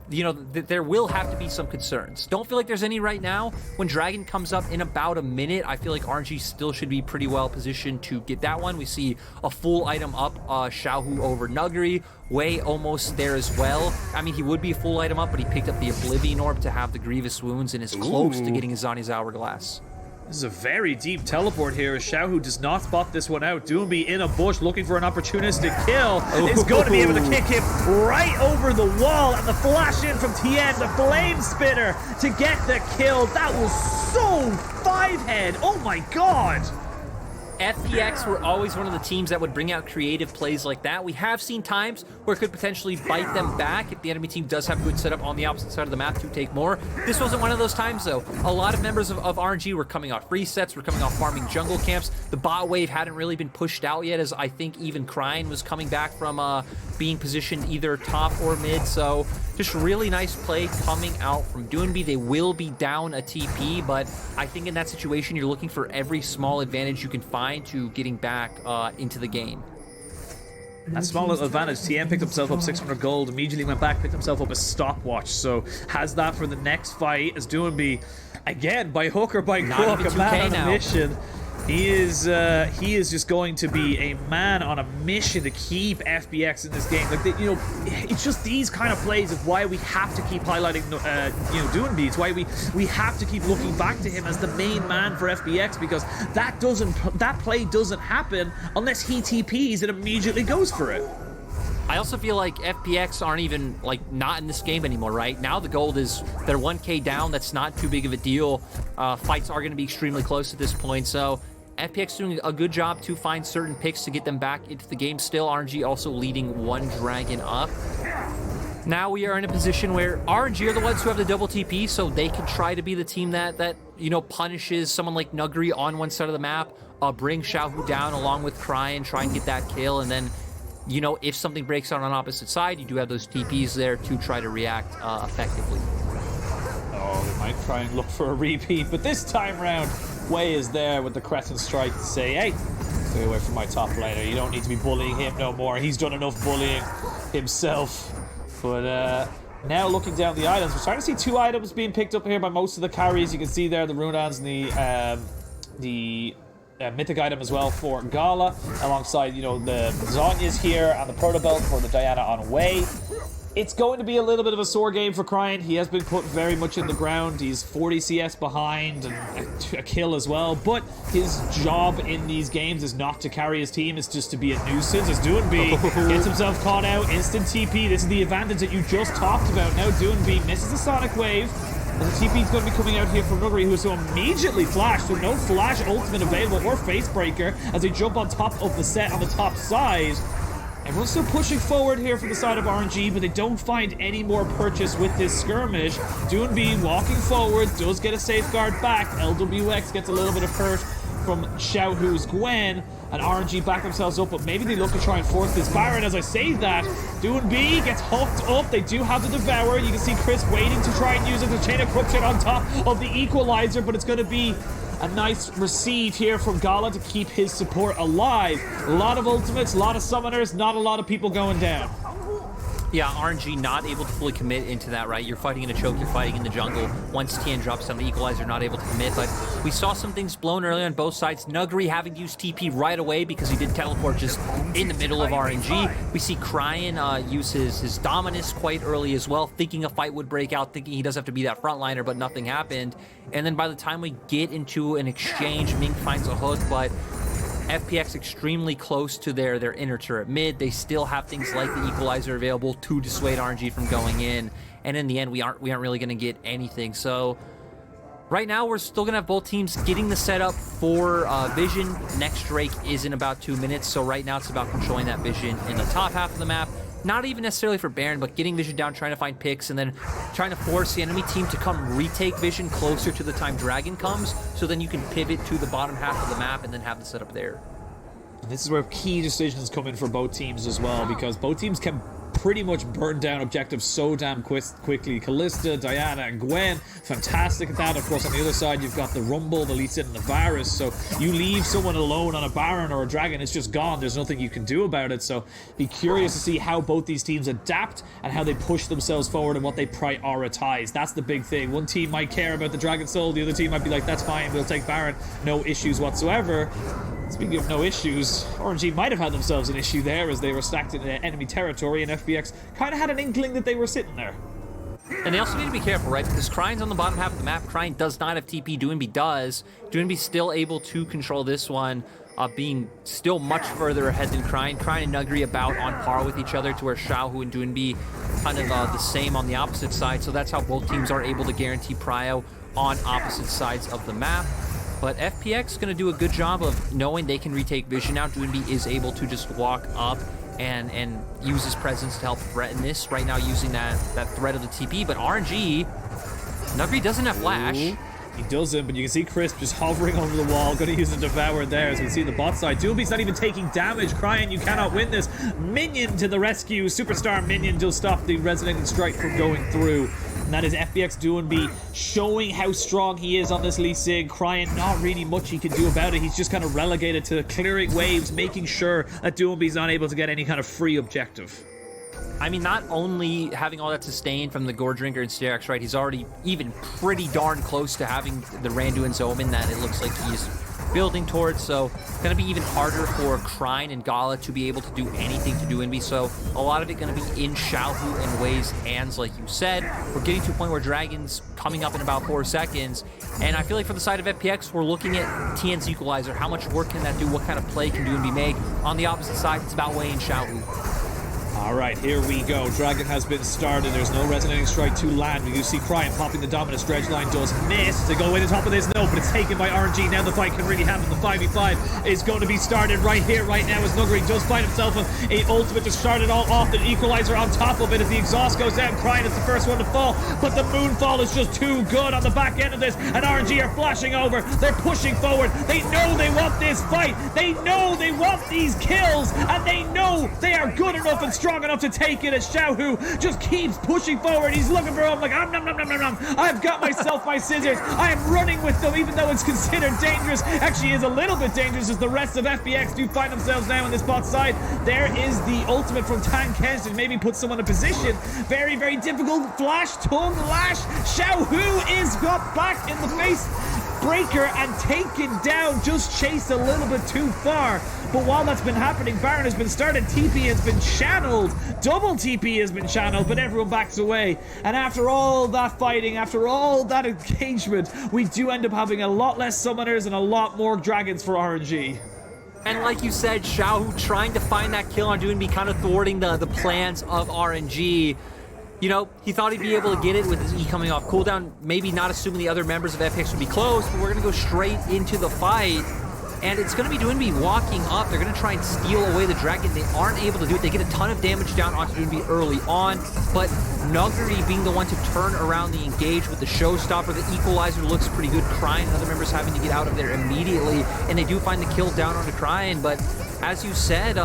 there will have to be some concerns. Don't feel like there's any right now. When Dragon comes up in about a minute, I feel like RNG still should be pretty well positioned to get that one. We see a full item up, Xiaohu over Nuguri, Wei almost there as well. I mean, he would be a full item up, but he picked up the Oblivion Orb to have the grievous wounds and is close to getting his Zani's Hourglass. This is a very deep teleport here as Xiaohu does not spot this one out. Doinb in a bush looking for an opportunistic kill. Is going to be able to kick him right over the wall, and the flash in from TN, the flame spitter to get the kill. That was so 5-head. Oh my god. FPX were always one of the teams that would bring out creative plays like that. We have seen times where it could potentially bite them back if the enemy team does have a good setup on the opposite side of the map to take more. This wasn't one of those times, though. A lot of members of RNG were coming off resets, were coming off farming jungle camps. The bot wave hadn't really been pushed out yet, as I think even Cryin was coming back from being positioned either top or mid. So just really nice play coming out from Doinb. They will be down a TP, but I think in that situation, you're looking for every small advantage you can find to getting back into the game. That small little advantage. TM picked himself up 600 gold, immediately went back, picked himself up a stopwatch, so has that for the next fight as Doinb, again, by hook or by crook, a man on a mission. He is just going to be a man on a mission to keep FPX in this game. Like, it's just these kind of plays of why we have to keep highlighting, Doinb. It's why we have to keep looking back to him as the main man for FPX, because that play doesn't happen unless he TPs and immediately goes for it. I also feel like FPX aren't even, like, not in this game anymore, right? Now the gold is, they're 1k down. That's not too big of a deal. Fights are going to be extremely close at this point, so FPX doing a good job to find certain picks to get them back into the game still. RNG also leading one dragon up. Now we are in a position where RNG are the ones who have the double TP, so they can try to be the team that punishes someone like Nuguri on one side of the map, bring Xiaohu down along with Cryin, try and get that kill, and then, if something breaks out on the opposite side, you do have those TPs there to try to react effectively. Oh, they might try and look for a repeat, but this time round, Wei is there with the Crescent Strike to say, hey, stay away from my top laner. You don't need to be bullying him no more. He's done enough bullying himself. But now looking down the items, we're starting to see 2 items being picked up here by most of the carries. You can see there the Runans and the mythic item as well for Gala, alongside, the Zhonya's here and the Proto Belt for the Diana on Wei. It's going to be a little bit of a sore game for Cryin. He has been put very much in the ground. He's 40 CS behind and a kill as well. But his job in these games is not to carry his team. It's just to be a nuisance. As Doinb gets himself caught out. Instant TP. This is the advantage that you just talked about. Now Doinb misses the Sonic Wave. And the TP is going to be coming out here from Nuguri, who is so immediately flashed. So no flash ultimate available or face breaker as they jump on top of the set on the top side. Everyone's still pushing forward here from the side of RNG, but they don't find any more purchase with this skirmish. Doinb walking forward, does get a safeguard back. Lwx gets a little bit of hurt from Xiaohu's Gwen, and RNG back themselves up, but maybe they look to try and force this Baron. As I say that, Doinb gets hooked up. They do have the Devour. You can see Chris waiting to try and use it, the Chain of Corruption on top of the Equalizer, but it's going to be a nice receive here from Gala to keep his support alive. A lot of ultimates, a lot of summoners, not a lot of people going down. Yeah, RNG not able to fully commit into that, right? You're fighting in a choke, you're fighting in the jungle. Once TN drops down, the Equalizer not able to commit, but we saw some things blown early on both sides. Nuguri having used TP right away because he did teleport just in the middle of RNG. We see Cryin use his Dominus quite early as well, thinking a fight would break out, thinking he does have to be that frontliner, but nothing happened. And then by the time we get into an exchange, Ming finds a hook, but FPX extremely close to their inner turret mid. They still have things like the Equalizer available to dissuade RNG from going in, and in the end we aren't really going to get anything. So right now we're still going to have both teams getting the setup for vision. Next Drake is in about 2 minutes, so right now it's about controlling that vision in the top half of the map. Not even necessarily for Baron, but getting vision down, trying to find picks, and then trying to force the enemy team to come retake vision closer to the time Dragon comes, so then you can pivot to the bottom half of the map and then have the setup there. And this is where key decisions come in for both teams as well, because both teams can pretty much burn down objectives so damn quickly. Kalista, Diana, and Gwen, fantastic at that. Of course, on the other side, you've got the Rumble, the Lee Sin, and the Varus. So you leave someone alone on a Baron or a Dragon, it's just gone. There's nothing you can do about it. So be curious to see how both these teams adapt and how they push themselves forward and what they prioritize. That's the big thing. One team might care about the Dragon Soul, the other team might be like, that's fine, we'll take Baron, no issues whatsoever. Speaking of no issues, RNG might have had themselves an issue there as they were stacked in enemy territory, and FPX kind of had an inkling that they were sitting there. And they also need to be careful, right? Because Cryin's on the bottom half of the map. Cryin does not have TP. Doinb does. Doinb still able to control this one, being still much further ahead than Cryin. Cryin and Nuguri about on par with each other, to where Xiaohu and Doinb kind of the same on the opposite side. So that's how both teams are able to guarantee prio on opposite sides of the map. But FPX is going to do a good job of knowing they can retake vision now. Doinb is able to just walk up and use his presence to help threaten this. Right now using that threat of the TP. But RNG, Nuguri doesn't have flash. He doesn't, but you can see Crisp just hovering over the wall, going to use a Devour there, as we see the bot side. Doinb's not even taking damage. Cryin, you cannot win this. Minion to the rescue. Superstar Minion to stop the Resonating Strike from going through. And that is FPX Doinb showing how strong he is on this Lee Sin. Cryin, not really much he can do about it. He's just kind of relegated to clearing waves, making sure that Doinb's not able to get any kind of free objective. I mean, not only having all that sustain from the Gore Drinker and Sterex, right, he's already even pretty darn close to having the Randu and Zoman that it looks like he's building towards, so it's going to be even harder for Cryin and Gala to be able to do anything to Doinb, so a lot of it going to be in Xiaohu and Wei's hands, like you said. We're getting to a point where Dragon's coming up in about 4 seconds, and I feel like for the side of FPX, we're looking at TN's Equalizer. How much work can that do? What kind of play can Doinb make? On the opposite side, it's about Wei and Xiaohu. All right, here we go. Dragon has been started. There's no Resonating Strike to land. We do see Cryin popping the Dominus. Dredgeline does miss. They go away to the top of this. No, but it's taken by RNG. Now the fight can really happen. The 5v5 is going to be started right here, right now, as Nuguri does find himself an ultimate to start it all off. The Equalizer on top of it as the exhaust goes down. Cryin is the first one to fall, but the Moonfall is just too good on the back end of this, and RNG are flashing over. They're pushing forward. They know they want this fight. They know they want these kills, and they know they are good enough and strong enough to take it, as Xiaohu just keeps pushing forward. He's looking for him like, I've got myself my scissors. I am running with them, even though it's considered dangerous. Actually is a little bit dangerous, as the rest of FPX do find themselves now on this bot side. There is the ultimate from Tahm Kench to maybe put someone in position. Very, very difficult. Flash, tongue, lash. Xiaohu is got back in the face Breaker and taken down, just chased a little bit too far. But while that's been happening, Baron has been started, TP has been channeled, double TP has been channeled, but everyone backs away. And after all that fighting, after all that engagement, we do end up having a lot less summoners and a lot more dragons for RNG. And like you said, Xiaohu trying to find that kill on Doinb, kind of thwarting the plans of RNG. You know, he thought he'd be able to get it with his E coming off cooldown, maybe not assuming the other members of FPX would be close, but we're going to go straight into the fight. And it's going to be Doinb walking up. They're going to try and steal away the dragon. They aren't able to do it. They get a ton of damage down onto Doinb early on, but Nuguri being the one to turn around the engage with the showstopper. The equalizer looks pretty good. Cryin and other members having to get out of there immediately, and they do find the kill down onto Cryin. But as you said,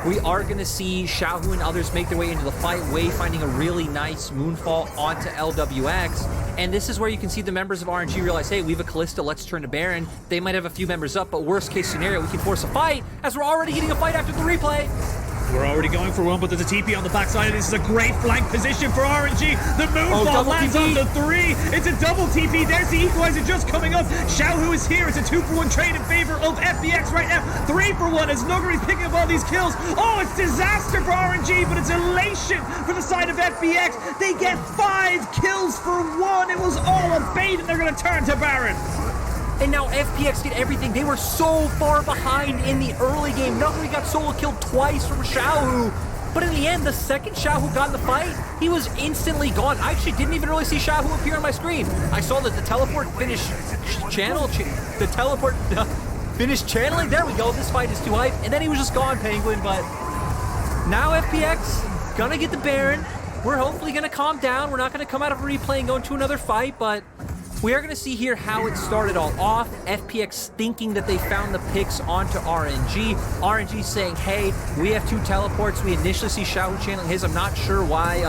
we are going to see Xiaohu and others make their way into the fight, Wei finding a really nice moonfall onto Lwx. And this is where you can see the members of RNG realize, hey, we have a Kalista, let's turn to Baron. They might have a few members up, but worst case scenario, we can force a fight, as we're already getting a fight after the replay. We're already going for one, but there's a TP on the backside, and this is a great flank position for RNG. The moonfall lands on the 3. It's a double TP. There's the equalizer just coming up. Xiaohu is here. It's a 2-for-1 trade in favor of FPX right now. 3-for-1 as Nuguri's picking up all these kills. Oh, it's disaster for RNG, but it's elation for the side of FPX. They get 5 kills for 1. It was all a bait, and they're going to turn to Baron. And now FPX did everything. They were so far behind in the early game. Nuguri got solo killed twice from Xiaohu. But in the end, the second Xiaohu got in the fight, he was instantly gone. I actually didn't even really see Xiaohu appear on my screen. I saw that the teleport finished finished channeling. There we go. This fight is too hype. And then he was just gone, Penguin. But now FPX gonna get the Baron. We're hopefully gonna calm down. We're not gonna come out of a replay and go into another fight, but we are going to see here how it started all off. FPX thinking that they found the picks onto RNG. RNG saying, hey, we have 2 teleports. We initially see Xiaohu channeling his. I'm not sure why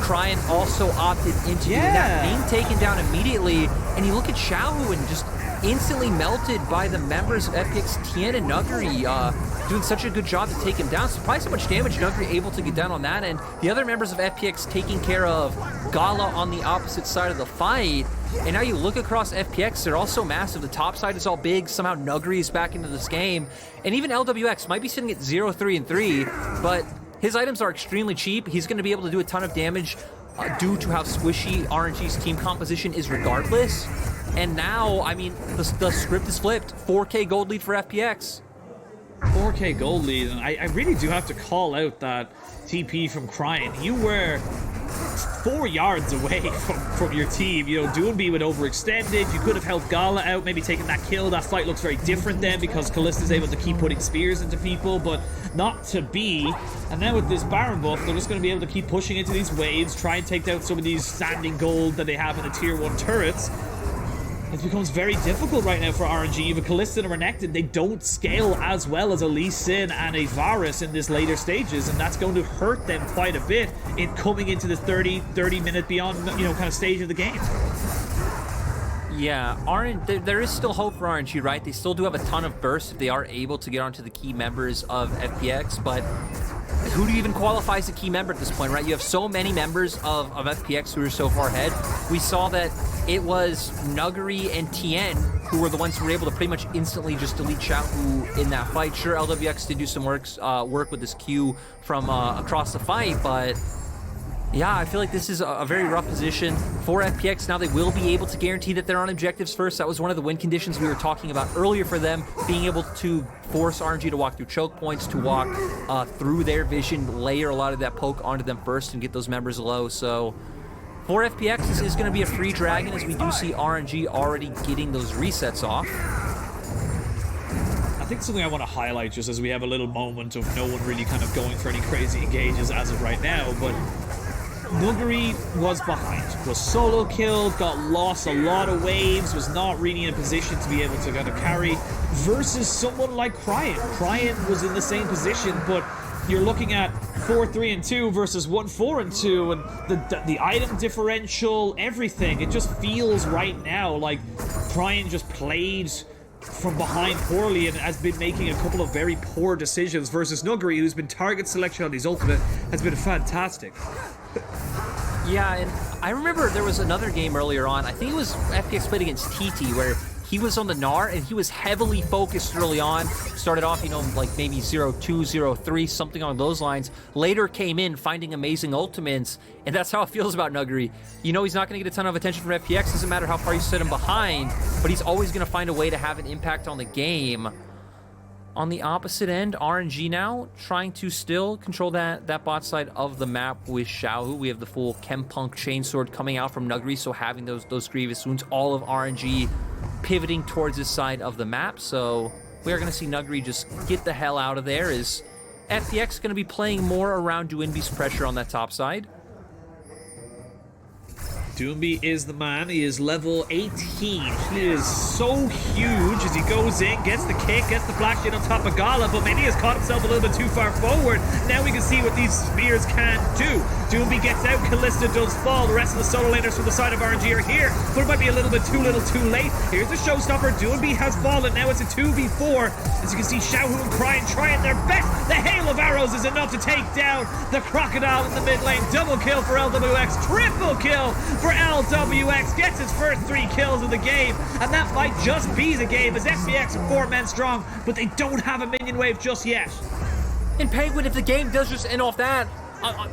Cryin also opted into doing that. Ming taken down immediately. And you look at Xiaohu and just instantly melted by the members of FPX, Tien and Nuguri, doing such a good job to take him down. Surprised how much damage Nuguri able to get down on that, and the other members of FPX taking care of Gala on the opposite side of the fight. And now you look across FPX, they're also massive. The top side is all big. Somehow Nuguri is back into this game. And even Lwx might be sitting at 0-3-3, but his items are extremely cheap. He's going to be able to do a ton of damage due to how squishy RNG's team composition is regardless. And now, I mean, the script is flipped. 4K gold lead for FPX. 4K gold lead, and I really do have to call out that TP from Cryin. You were 4 yards away from your team. You know, Doinb would overextended. You could have helped Gala out, maybe taking that kill. That fight looks very different then because Kalista's able to keep putting spears into people, but not to be. And then with this Baron buff, they're just going to be able to keep pushing into these waves, try and take out some of these standing gold that they have in the tier 1 turrets. It becomes very difficult right now for RNG. Even Kalista and Renekton, they don't scale as well as a Lee Sin and a Varus in this later stages, and that's going to hurt them quite a bit in coming into this 30 minute beyond, you know, kind of stage of the game. Yeah, there is still hope for RNG, right? They still do have a ton of bursts if they are able to get onto the key members of FPX, but who do you even qualify as a key member at this point, right? You have so many members of FPX who are so far ahead. We saw that it was Nuguri and Tien who were the ones who were able to pretty much instantly just delete Xiaohu in that fight. Sure, Lwx did do some work with this Q from across the fight, but yeah, I feel like this is a very rough position for FPX. Now they will be able to guarantee that they're on objectives first. That was one of the win conditions we were talking about earlier for them, being able to force RNG to walk through choke points, to walk through their vision, layer a lot of that poke onto them first and get those members low. So for FPX, this is going to be a free dragon, as we do see RNG already getting those resets off. I think something I want to highlight, just as we have a little moment of no one really kind of going for any crazy engages as of right now, but Nuguri was behind, was solo killed, got lost a lot of waves, was not really in a position to be able to kind of carry, versus someone like Cryin. Cryin was in the same position, but you're looking at 4-3-2 versus 1-4-2, and the item differential, everything. It just feels right now like Cryin just played from behind poorly and has been making a couple of very poor decisions, versus Nuguri, who's been target selection on his ultimate, has been fantastic. Yeah, and I remember there was another game earlier on, I think it was FPX played against TT, where he was on the Gnar, and he was heavily focused early on. Started off, you know, like maybe 0-2, 0-3, something along those lines. Later came in, finding amazing ultimates, and that's how it feels about Nuguri. You know he's not going to get a ton of attention from FPX, doesn't matter how far you set him behind, but he's always going to find a way to have an impact on the game. On the opposite end, RNG now trying to still control that bot side of the map with Xiaohu. We have the full Chempunk Chainsword coming out from Nuguri, so having those grievous wounds, all of RNG pivoting towards this side of the map. So we are going to see Nuguri just get the hell out of there. Is FPX going to be playing more around Doinb's pressure on that top side? Doinb is the man. He is level 18. He is so huge as he goes in, gets the kick, gets the flash in on top of Gala, but maybe has caught himself a little bit too far forward. Now we can see what these spears can do. Doinb gets out, Kalista does fall. The rest of the solo laners from the side of RNG are here, but it might be a little bit too little too late. Here's the showstopper. Doinb has fallen. Now it's a 2v4. As you can see, Xiaohu and Cryin trying their best. The hail of arrows is enough to take down the crocodile in the mid lane. Double kill for Lwx. Triple kill for Lwx. Gets his first 3 kills of the game, and that might just be the game, as FPX are 4 men strong, but they don't have a minion wave just yet. And Penguin, if the game does just end off that,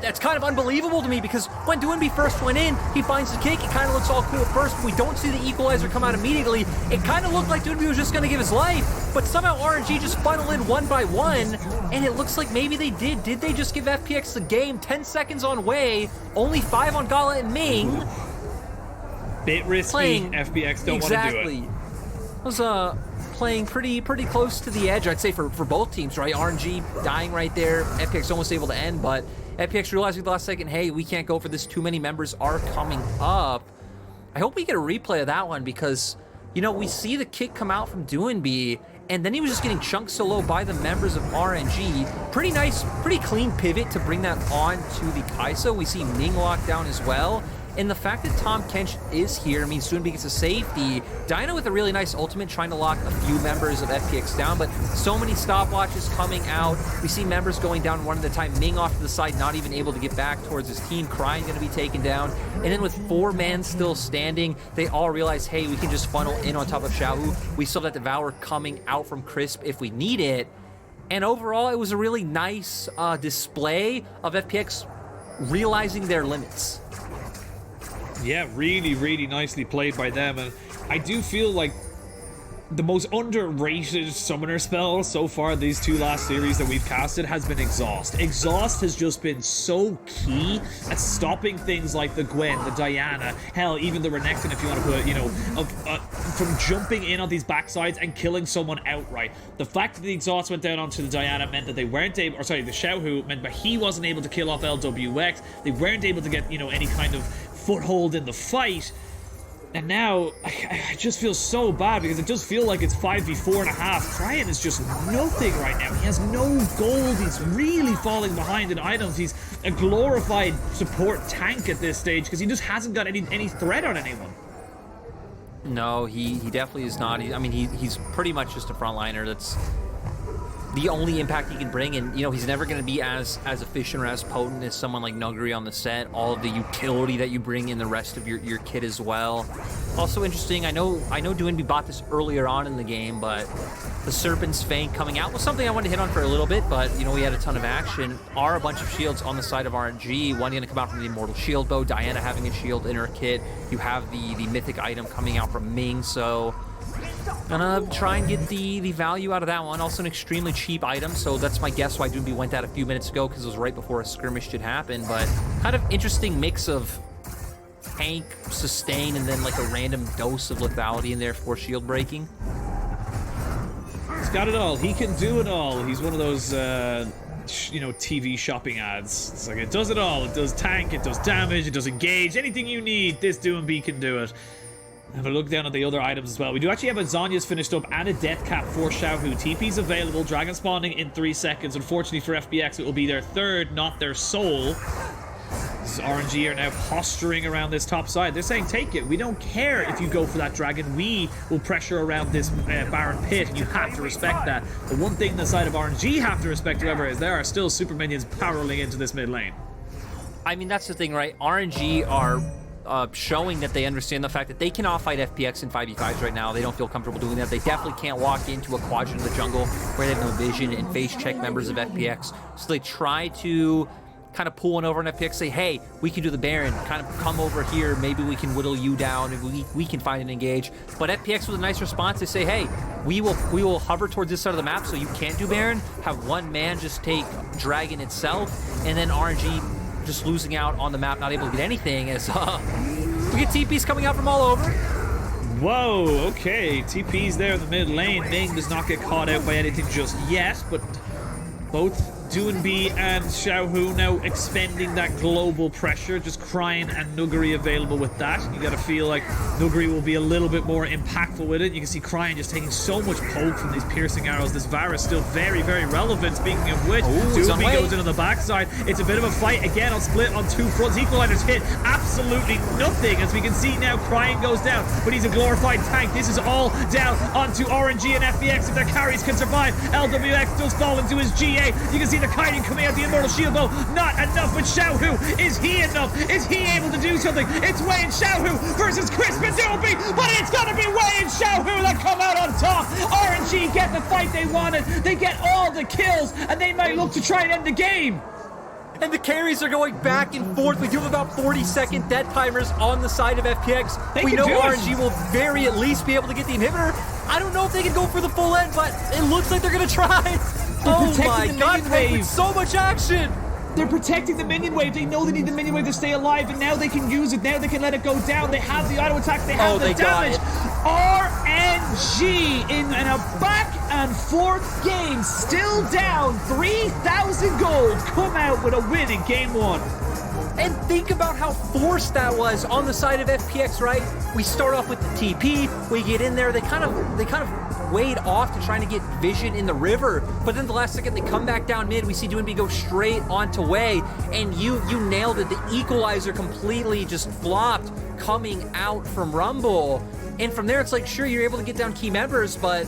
that's kind of unbelievable to me, because when Doinb first went in, he finds the kick, it kind of looks all cool at first, but we don't see the equalizer come out immediately. It kind of looked like Doinb was just going to give his life, but somehow RNG just funnel in one by one, and it looks like maybe they did. Did they just give FPX the game? 10 seconds on Wei, only 5 on Gala and Ming. Bit risky. FPX don't want to do it. Was playing pretty close to the edge, I'd say, for both teams, right? RNG dying right there, FPX almost able to end, but FPX realizing at the last second, hey, we can't go for this, too many members are coming up. I hope we get a replay of that one, because, you know, we see the kick come out from Doinb, and then he was just getting chunked so low by the members of RNG. Pretty nice, pretty clean pivot to bring that on to the Kaisa. We see Ming locked down as well. And the fact that Tahm Kench is here means Doinb gets a safety. Dyna with a really nice ultimate trying to lock a few members of FPX down, but so many stopwatches coming out. We see members going down one at a time. Ming off to the side, not even able to get back towards his team. Cryin going to be taken down. And then with 4 men still standing, they all realize, hey, we can just funnel in on top of Xiaohu. We still have that Devour coming out from Crisp if we need it. And overall, it was a really nice display of FPX realizing their limits. Yeah, really, really nicely played by them, and I do feel like the most underrated summoner spell so far these 2 last series that we've casted has been Exhaust. Exhaust has just been so key at stopping things like the Gwen, the Diana, hell, even the Renekton, if you want to put, you know, from jumping in on these backsides and killing someone outright. The fact that the Exhaust went down onto the Diana meant that they weren't able, or sorry, the Xiaohu meant that he wasn't able to kill off Lwx. They weren't able to get, you know, any kind of foothold in the fight. And now, I just feel so bad, because it does feel like it's 5v4.5. Cryin is just nothing right now. He has no gold. He's really falling behind in items. He's a glorified support tank at this stage, because he just hasn't got any threat on anyone. No, he definitely is not. I mean, he's pretty much just a frontliner. That's the only impact he can bring, and you know he's never going to be as efficient or as potent as someone like Nuguri on the set. All of the utility that you bring in the rest of your kit as well. Also interesting, I know Doinb bought this earlier on in the game, but the Serpent's Fang coming out was something I wanted to hit on for a little bit, but you know we had a ton of action. Are a bunch of shields on the side of RNG. One going to come out from the Immortal Shield Bow, Diana having a shield in her kit. You have the mythic item coming out from Ming, so gonna try and get the value out of that one. Also an extremely cheap item, so that's my guess why Doinb went out a few minutes ago, because it was right before a skirmish did happen. But kind of interesting mix of tank, sustain, and then like a random dose of lethality in there for shield breaking. He's got it all. He can do it all. He's one of those you know, TV shopping ads. It's like, it does it all. It does tank, it does damage, it does engage, anything you need, this Doinb can do it. Have a look down at the other items as well. We do actually have a Zhonya's finished up and a death cap for Xiaohu. TP's available, dragon spawning in 3 seconds. Unfortunately for FPX, it will be their 3rd, not their soul. This RNG are now posturing around this top side. They're saying, take it. We don't care if you go for that dragon. We will pressure around this Baron pit, and you have to respect that. The one thing the side of RNG have to respect, however, is there are still super minions powering into this mid lane. I mean, that's the thing, right? RNG are showing that they understand the fact that they cannot fight FPX in 5v5s right now. They don't feel comfortable doing that. They definitely can't walk into a quadrant of the jungle where they have no vision and face check members of FPX. So they try to kind of pull one over on FPX, say, hey, we can do the Baron, kind of come over here, maybe we can whittle you down, and we can find and engage. But FPX with a nice response, they say, hey, we will hover towards this side of the map so you can't do Baron, have one man just take Dragon itself, and then RNG just losing out on the map, not able to get anything, as we get TPs coming out from all over. Whoa, okay, TP's there in the mid lane. Ming does not get caught out by anything just yet, but both Doinb and Xiaohu now expending that global pressure, just Cryin and Nuguri available with that. You gotta feel like Nuguri will be a little bit more impactful with it. You can see Cryin just taking so much poke from these piercing arrows. This Varus still very, very relevant. Speaking of which, Doinb goes into the backside. It's a bit of a fight again. I'll split on two fronts. Equalizer's hit absolutely nothing. As we can see now, Cryin goes down, but he's a glorified tank. This is all down onto RNG and FPX if their carries can survive. Lwx does fall into his GA. You can see the kiting coming out the Immortal Shield, though. Not enough with Xiaohu. Is he enough? Is he able to do something? It's Wei and Xiaohu versus Crisp and Doinb, but it's gonna be Wei and Xiaohu that come out on top. RNG get the fight they wanted. They get all the kills, and they might look to try and end the game. And the carries are going back and forth. We do have about 40-second dead timers on the side of FPX. We know RNG will very at least be able to get the inhibitor. I don't know if they can go for the full end, but it looks like they're gonna try. Oh my god, with so much action! They're protecting the minion wave. They know they need the minion wave to stay alive, and now they can use it. Now they can let it go down. They have the auto attack. They have the damage. RNG in a back and forth game, still down 3,000 gold, come out with a win in game one. And think about how forced that was on the side of FPX, right? We start off with the TP, we get in there, they kind of wade off to trying to get vision in the river, but then the last second they come back down mid, we see Doinb go straight onto Wei, and you nailed it. The equalizer completely just flopped coming out from Rumble. And from there it's like, sure, you're able to get down key members, but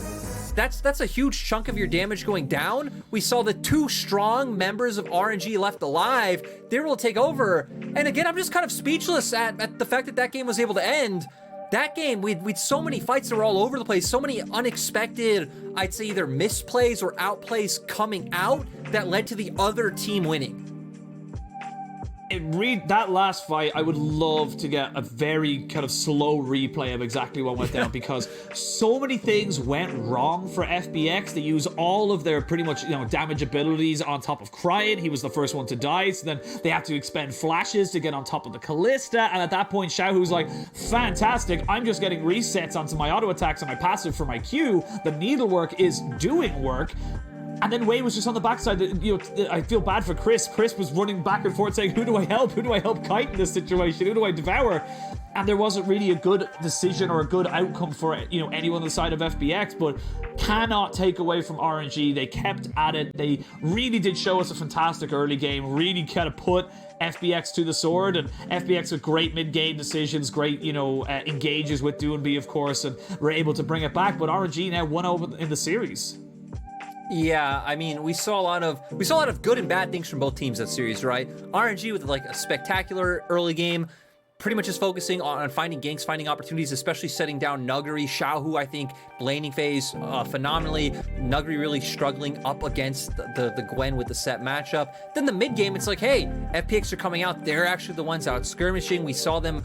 that's a huge chunk of your damage going down. We saw the two strong members of RNG left alive. They were able to take over. And again, I'm just kind of speechless at the fact that that game was able to end. That game, we'd so many fights that were all over the place, so many unexpected, I'd say either misplays or outplays coming out that led to the other team winning. That last fight, I would love to get a very kind of slow replay of exactly what went down, because so many things went wrong for FPX. They use all of their pretty much, damage abilities on top of Cryin. He was the first one to die, so then they have to expend flashes to get on top of the Kalista, and at that point, Xiaohu's like, fantastic, I'm just getting resets onto my auto attacks and my passive for my Q. The needlework is doing work. And then Wei was just on the backside. I feel bad for Chris. Chris was running back and forth saying, who do I help? Who do I help kite in this situation? Who do I devour? And there wasn't really a good decision or a good outcome for anyone on the side of FPX, but cannot take away from RNG. They kept at it. They really did show us a fantastic early game, really kind of put FPX to the sword, and FPX with great mid-game decisions, great, engages with Doinb, of course, and were able to bring it back, but RNG now won over in the series. Yeah, I mean, we saw a lot of good and bad things from both teams that series, right? RNG with like a spectacular early game, pretty much just focusing on finding ganks, finding opportunities, especially setting down Nuguri. Xiaohu, I think, laning phase phenomenally. Nuguri really struggling up against the Gwen with the Sett matchup. Then the mid game, it's like, hey, FPX are coming out. They're actually the ones out skirmishing. We saw them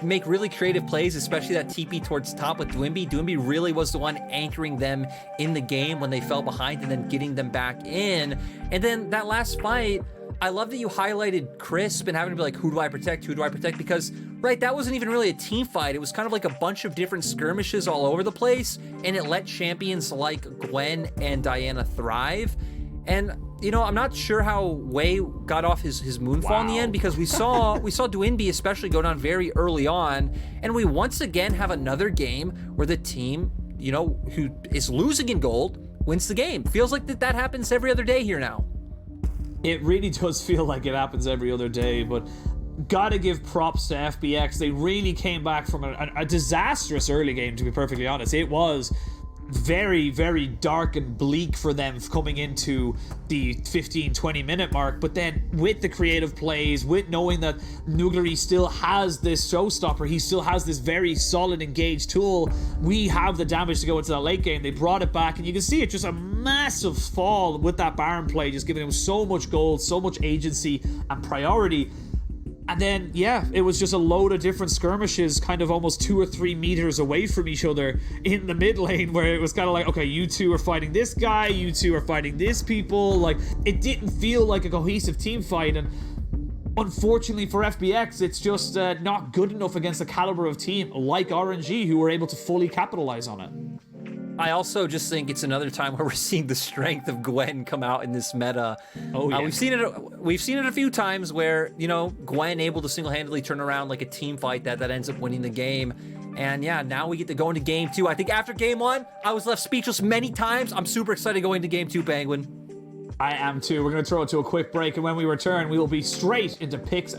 make really creative plays, especially that TP towards top with Doinb. Doinb really was the one anchoring them in the game when they fell behind and then getting them back in. And then that last fight, I love that you highlighted Crisp and having to be like, who do I protect? Who do I protect? Because, right, that wasn't even really a team fight. It was kind of like a bunch of different skirmishes all over the place, and it let champions like Gwen and Diana thrive. And I'm not sure how Wei got off his moonfall in the end, because we saw Doinb especially go down very early on, and we once again have another game where the team, who is losing in gold wins the game. Feels like that happens every other day here now. It really does feel like it happens every other day, but gotta give props to FPX. They really came back from a disastrous early game, to be perfectly honest. It was very, very dark and bleak for them coming into the 15-20 minute mark. But then with the creative plays, with knowing that Nuguri still has this showstopper, he still has this very solid engaged tool, we have the damage to go into that late game. They brought it back, and you can see it just a massive fall with that Baron play, just giving him so much gold, so much agency and priority. And then, yeah, it was just a load of different skirmishes kind of almost 2 or 3 meters away from each other in the mid lane, where it was kind of like, okay, you two are fighting this guy, you two are fighting this people. Like, it didn't feel like a cohesive team fight, and unfortunately for FPX, it's just not good enough against a caliber of team like RNG, who were able to fully capitalize on it. I also just think it's another time where we're seeing the strength of Gwen come out in this meta. Oh yeah, we've seen it a few times where, you know, Gwen able to single-handedly turn around like a team fight that ends up winning the game. And yeah, now we get to go into game 2. I think after game 1, I was left speechless many times. I'm super excited going to game 2, Penguin. I am too. We're going to throw it to a quick break, and when we return, we will be straight into picks and